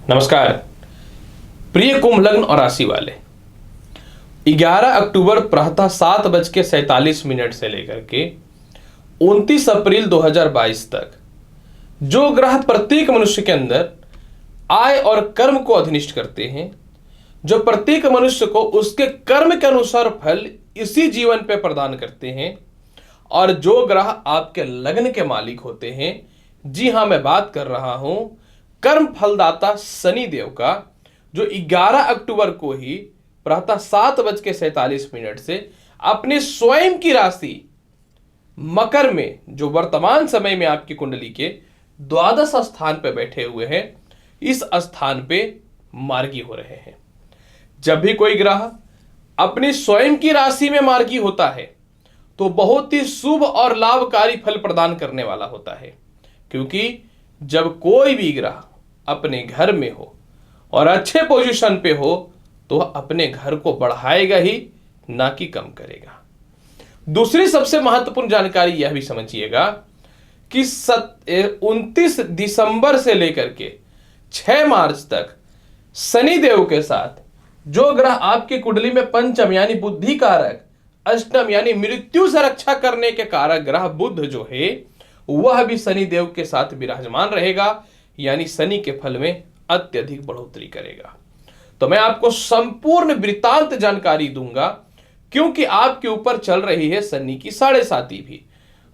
नमस्कार प्रिय कुंभ लग्न और राशि वाले, 11 अक्टूबर प्रातः 7:47 से लेकर के 29 अप्रैल 2022 तक जो ग्रह प्रत्येक मनुष्य के अंदर आय और कर्म को अधिनिष्ठ करते हैं, जो प्रत्येक मनुष्य को उसके कर्म के अनुसार फल इसी जीवन पे प्रदान करते हैं, और जो ग्रह आपके लग्न के मालिक होते हैं, जी हां, मैं बात कर रहा हूं कर्म फलदाता शनि देव का, जो 11 अक्टूबर को ही प्रातः 7:47 से अपने स्वयं की राशि मकर में, जो वर्तमान समय में आपकी कुंडली के द्वादश स्थान पर बैठे हुए हैं, इस स्थान पे मार्गी हो रहे हैं। जब भी कोई ग्रह अपनी स्वयं की राशि में मार्गी होता है तो बहुत ही शुभ और लाभकारी फल प्रदान करने वाला होता है, क्योंकि जब कोई भी ग्रह अपने घर में हो और अच्छे पोजीशन पे हो तो अपने घर को बढ़ाएगा ही, ना कि कम करेगा। दूसरी सबसे महत्वपूर्ण जानकारी यह भी समझिएगा कि 29 दिसंबर से लेकर के 6 मार्च तक शनि देव के साथ जो ग्रह आपकी कुंडली में पंचम यानी बुद्धि कारक, अष्टम यानी मृत्यु से रक्षा करने के कारक ग्रह बुध जो है वह भी शनि देव के साथ विराजमान रहेगा, यानी शनि के फल में अत्यधिक बढ़ोतरी करेगा। तो मैं आपको संपूर्ण वृत्तांत जानकारी दूंगा, क्योंकि आपके ऊपर चल रही है शनि की 7.5 भी।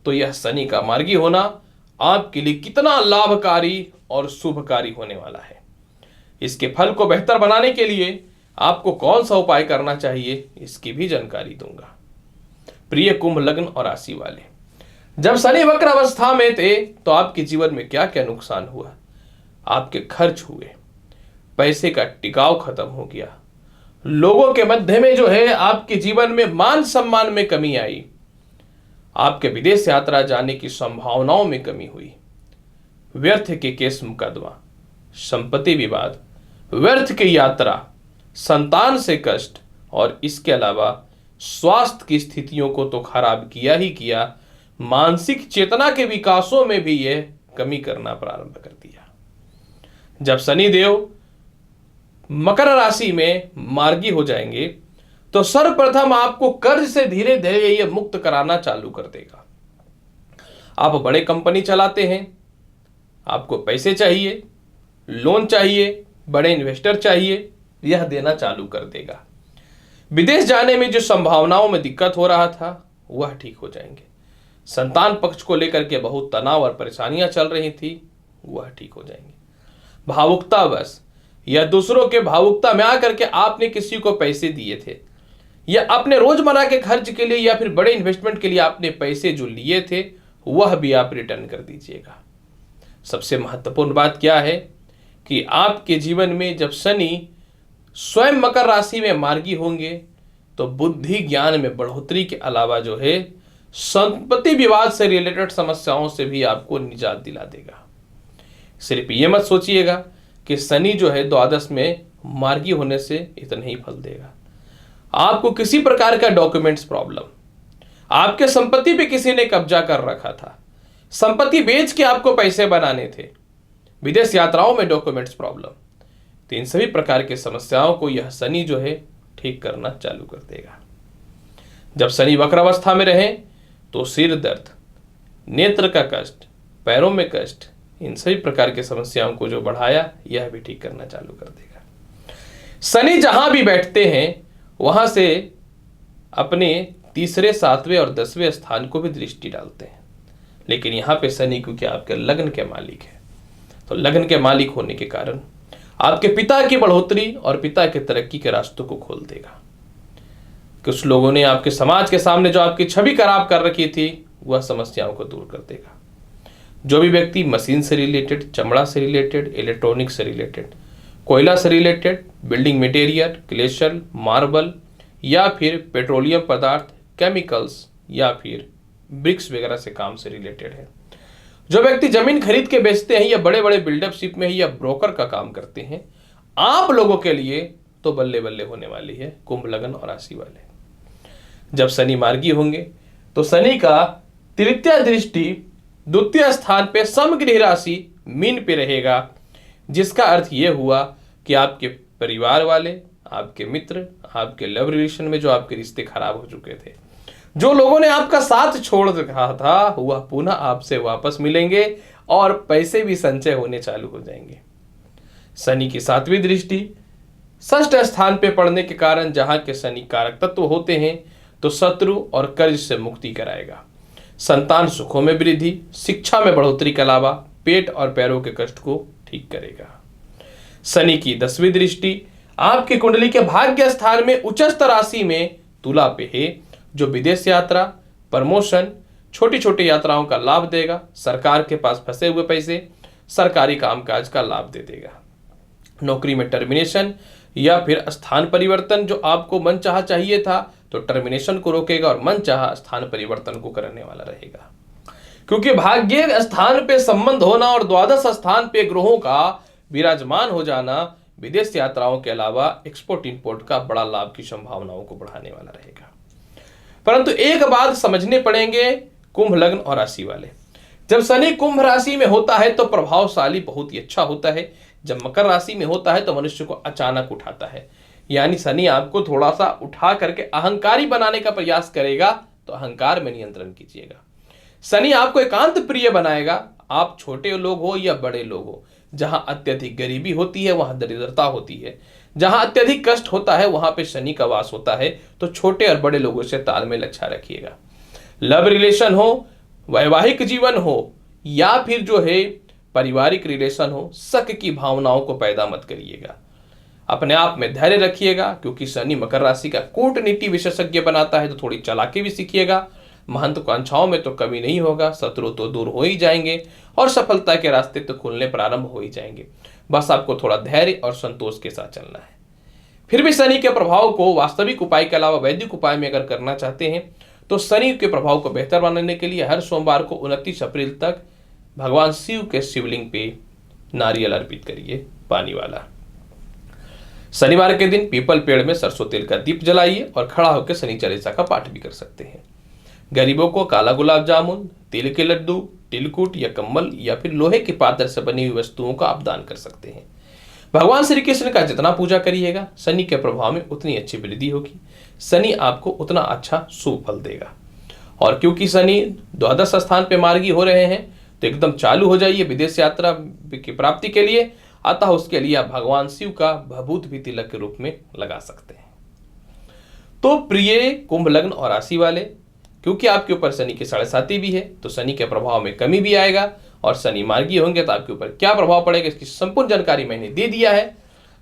तो यह शनि का मार्गी होना आपके लिए कितना लाभकारी और शुभकारी होने वाला है, इसके फल को बेहतर बनाने के लिए आपको कौन सा उपाय करना चाहिए, इसकी भी जानकारी दूंगा। प्रिय कुंभ लग्न और राशि वाले, जब शनि वक्र अवस्था में थे तो आपके जीवन में क्या क्या नुकसान हुआ, आपके खर्च हुए, पैसे का टिकाव खत्म हो गया, लोगों के मध्य में जो है आपके जीवन में मान सम्मान में कमी आई, आपके विदेश यात्रा जाने की संभावनाओं में कमी हुई, व्यर्थ के केस मुकदमा, संपत्ति विवाद, व्यर्थ की यात्रा, संतान से कष्ट, और इसके अलावा स्वास्थ्य की स्थितियों को तो खराब किया ही किया, मानसिक चेतना के विकासों में भी यह कमी करना प्रारंभ कर दिया। जब शनि देव मकर राशि में मार्गी हो जाएंगे तो सर्वप्रथम आपको कर्ज से धीरे धीरे यह मुक्त कराना चालू कर देगा। आप बड़े कंपनी चलाते हैं, आपको पैसे चाहिए, लोन चाहिए, बड़े इन्वेस्टर चाहिए, यह देना चालू कर देगा। विदेश जाने में जो संभावनाओं में दिक्कत हो रहा था वह ठीक हो जाएंगे। संतान पक्ष को लेकर के बहुत तनाव और परेशानियां चल रही थी, वह ठीक हो जाएंगे। भावुकता बस या दूसरों के भावुकता में आकर के आपने किसी को पैसे दिए थे, या अपने रोजमर्रा के खर्च के लिए या फिर बड़े इन्वेस्टमेंट के लिए आपने पैसे जो लिए थे वह भी आप रिटर्न कर दीजिएगा। सबसे महत्वपूर्ण बात क्या है कि आपके जीवन में जब शनि स्वयं मकर राशि में मार्गी होंगे तो बुद्धि ज्ञान में बढ़ोतरी के अलावा जो है संपत्ति विवाद से रिलेटेड समस्याओं से भी आपको निजात दिला देगा। सिर्फ ये मत सोचिएगा कि शनि जो है द्वादश में मार्गी होने से इतना ही फल देगा। आपको किसी प्रकार का डॉक्यूमेंट्स प्रॉब्लम, आपके संपत्ति पे किसी ने कब्जा कर रखा था, संपत्ति बेच के आपको पैसे बनाने थे, विदेश यात्राओं में डॉक्यूमेंट्स प्रॉब्लम, तो इन सभी प्रकार की समस्याओं को यह शनि जो है ठीक करना चालू कर देगा। जब शनि वक्र अवस्था में रहे तो सिर दर्द, नेत्र का कष्ट, पैरों में कष्ट, इन सभी प्रकार की समस्याओं को जो बढ़ाया यह भी ठीक करना चालू कर देगा। शनि जहां भी बैठते हैं वहां से अपने तीसरे, 7वें और 10वें स्थान को भी दृष्टि डालते हैं, लेकिन यहां पे शनि क्योंकि आपके लग्न के मालिक है, तो लग्न के मालिक होने के कारण आपके पिता की बढ़ोतरी और पिता के तरक्की के रास्तों को खोल देगा। कुछ लोगों ने आपके समाज के सामने जो आपकी छवि खराब कर रखी थी वह समस्याओं को दूर कर देगा। जो भी व्यक्ति मशीन से रिलेटेड, चमड़ा से रिलेटेड, इलेक्ट्रॉनिक से रिलेटेड, कोयला से related, building material, glacier, marble या फिर पेट्रोलियम पदार्थ, केमिकल्स या फिर ब्रिक्स वगैरह से काम से रिलेटेड है, जो व्यक्ति जमीन खरीद के बेचते हैं या बड़े बड़े बिल्डरशिप में या ब्रोकर का काम करते हैं, आप लोगों के लिए तो बल्ले बल्ले होने वाली है कुंभ लग्न और राशि वाले। जब शनि मार्गी होंगे तो शनि का तृतीय दृष्टि द्वितीय स्थान पे समगृह राशि मीन पे रहेगा, जिसका अर्थ ये हुआ कि आपके परिवार वाले, आपके मित्र, आपके लव रिलेशन में जो आपके रिश्ते खराब हो चुके थे, जो लोगों ने आपका साथ छोड़ रखा था, वह पुनः आपसे वापस मिलेंगे और पैसे भी संचय होने चालू हो जाएंगे। शनि की 7वीं दृष्टि षष्ठ स्थान पे पड़ने के कारण जहां के शनि कारक तत्व होते हैं, तो शत्रु और कर्ज से मुक्ति कराएगा। संतान सुखों में वृद्धि, शिक्षा में बढ़ोतरी के अलावा पेट और पैरों के कष्ट को ठीक करेगा। शनि की 10वीं दृष्टि आपकी कुंडली के भाग्य स्थान में उच्चस्थ राशि में तुला पे है, जो विदेश यात्रा, प्रमोशन, छोटी छोटी यात्राओं का लाभ देगा। सरकार के पास फंसे हुए पैसे सरकारी कामकाज का लाभ दे देगा। नौकरी में टर्मिनेशन या फिर स्थान परिवर्तन, जो आपको मनचाहा चाहिए था, तो टर्मिनेशन को रोकेगा और मनचाहा स्थान परिवर्तन को करने वाला रहेगा। क्योंकि भाग्य स्थान पे संबंध होना और द्वादश स्थान पे ग्रहों का विराजमान हो जाना विदेश यात्राओं के अलावा एक्सपोर्ट इंपोर्ट का बड़ा लाभ की संभावनाओं को बढ़ाने वाला रहेगा। परंतु एक बात समझने पड़ेंगे कुंभ लग्न और राशि वाले, जब शनि कुंभ राशि में होता है तो प्रभावशाली बहुत ही अच्छा होता है। जब मकर राशि में होता है तो मनुष्य को अचानक उठाता है, यानी शनि आपको थोड़ा सा उठा करके अहंकारी बनाने का प्रयास करेगा, तो अहंकार में नियंत्रण कीजिएगा। शनि आपको एकांत प्रिय बनाएगा। आप छोटे लोग हो या बड़े लोग हो, जहां अत्यधिक गरीबी होती है वहां दरिद्रता होती है, जहां अत्यधिक कष्ट होता है वहां पे शनि का वास होता है। तो छोटे और बड़े लोगों से तालमेल अच्छा रखिएगा। लव रिलेशन हो, वैवाहिक जीवन हो या फिर जो है पारिवारिक रिलेशन हो, शक की भावनाओं को पैदा मत करिएगा। अपने आप में धैर्य रखिएगा, क्योंकि शनि मकर राशि का कूटनीति विशेषज्ञ बनाता है, तो थोड़ी चालाकी भी सीखिएगा। महत्वाकांक्षाओं में तो कमी नहीं होगा, शत्रु तो दूर हो ही जाएंगे और सफलता के रास्ते तो खुलने प्रारंभ हो ही जाएंगे। बस आपको थोड़ा धैर्य और संतोष के साथ चलना है। फिर भी शनि के प्रभाव को वास्तविक उपाय के अलावा वैदिक उपाय में अगर करना चाहते हैं, तो शनि के प्रभाव को बेहतर बनाने के लिए हर सोमवार को 29 अप्रैल तक भगवान शिव के शिवलिंग पे नारियल अर्पित करिए, पानी वाला। शनिवार के दिन पीपल पेड़ में सरसों तेल का दीप जलाइए और खड़ा होकर शनि चालीसा का पाठ भी कर सकते हैं। गरीबों को काला गुलाब जामुन, तिल के लड्डू, तिलकुट या कम्बल या फिर लोहे के पात्र से बनी हुई वस्तुओं का आप दान कर सकते हैं। भगवान श्री कृष्ण का जितना पूजा करिएगा, शनि के प्रभाव में उतनी अच्छी वृद्धि होगी। शनि आपको उतना अच्छा शुभ फल देगा। और क्योंकि शनि द्वादश स्थान पे मार्गी हो रहे हैं, तो एकदम चालू हो जाइए विदेश यात्रा की प्राप्ति के लिए। अतः उसके लिए आप भगवान शिव का भभूत भी तिलक के रूप में लगा सकते हैं। तो प्रिय कुंभ लग्न और राशि वाले, क्योंकि आपके ऊपर शनि की 7.5 भी है, तो शनि के प्रभाव में कमी भी आएगा और शनि मार्गी होंगे तो आपके ऊपर क्या प्रभाव पड़ेगा इसकी संपूर्ण जानकारी मैंने दे दिया है।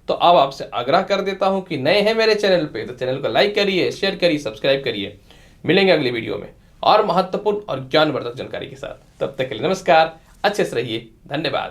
तो अब आपसे आग्रह कर देता हूं कि नए हैं मेरे चैनल पे तो चैनल को लाइक करिए, शेयर करिए, सब्सक्राइब करिए। मिलेंगे अगली वीडियो में और महत्वपूर्ण और ज्ञानवर्धक जानकारी के साथ। तब तक के लिए नमस्कार, अच्छे से रहिए, धन्यवाद।